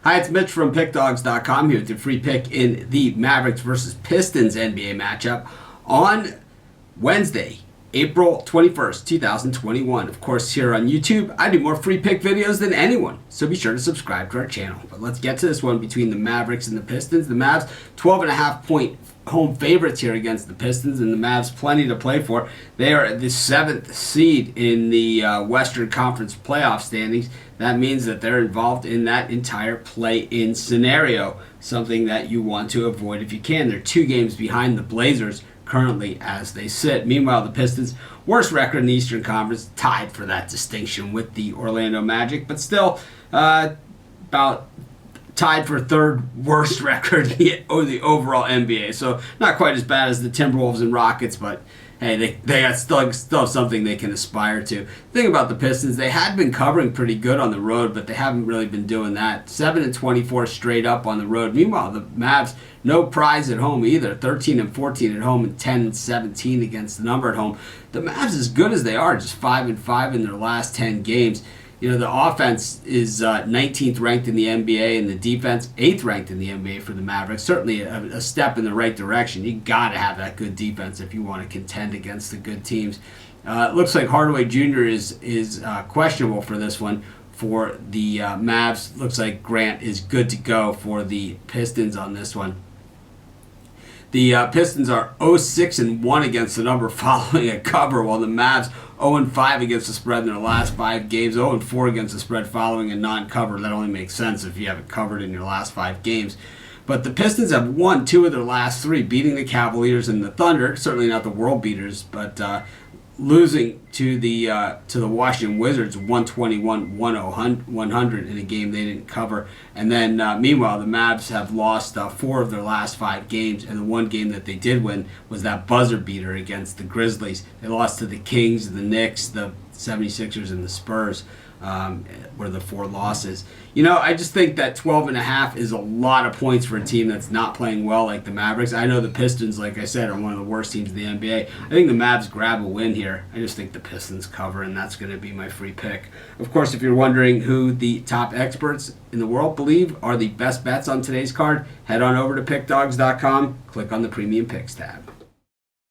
Hi, it's Mitch from PickDawgz.com here with your free pick in the Mavericks versus Pistons NBA matchup on Wednesday, April 21st, 2021. Of course, here on YouTube, I do more free pick videos than anyone, so be sure to subscribe to our channel. But let's get to this one between the Mavericks and the Pistons. The Mavs, 12.5-point home favorites here against the Pistons, and the Mavs plenty to play for. They are the 7th seed in the Western Conference playoff standings. That means that they're involved in that entire play-in scenario, something that you want to avoid if you can. They're 2 games behind the Blazers currently as they sit. Meanwhile, the Pistons, worst record in the Eastern Conference, tied for that distinction with the Orlando Magic, but still about tied for 3rd worst record in the overall NBA. So not quite as bad as the Timberwolves and Rockets, but hey, they got still have something they can aspire to. The thing about the Pistons, they had been covering pretty good on the road, but they haven't really been doing that. 7-24 straight up on the road. Meanwhile, the Mavs, no prize at home either. 13-14 at home and 10-17 against the number at home. The Mavs, as good as they are, just 5-5 in their last 10 games. You know, the offense is 19th ranked in the NBA, and the defense 8th ranked in the NBA for the Mavericks. Certainly a step in the right direction. You got to have that good defense if you want to contend against the good teams. It looks like Hardaway Jr. is questionable for this one for the Mavs. Looks like Grant is good to go for the Pistons on this one. The Pistons are 0-6-1 against the number following a cover, while the Mavs 0-5 against the spread in their last 5 games, 0-4 against the spread following a non-cover. That only makes sense if you haven't covered in your last 5 games. But the Pistons have won 2 of their last 3, beating the Cavaliers and the Thunder. Certainly not the world beaters, but losing to the Washington Wizards 121-100 in a game they didn't cover. And then meanwhile, the Mavs have lost 4 of their last 5 games, and the one game that they did win was that buzzer beater against the Grizzlies. They lost to the Kings, the Knicks, the 76ers, and the Spurs. Were the 4 losses. You know, I just think that 12.5 is a lot of points for a team that's not playing well like the Mavericks. I know the Pistons, like I said, are one of the worst teams in the NBA. I think the Mavs grab a win here. I just think the Pistons cover, and that's going to be my free pick. Of course, if you're wondering who the top experts in the world believe are the best bets on today's card, head on over to PickDawgz.com, click on the Premium Picks tab.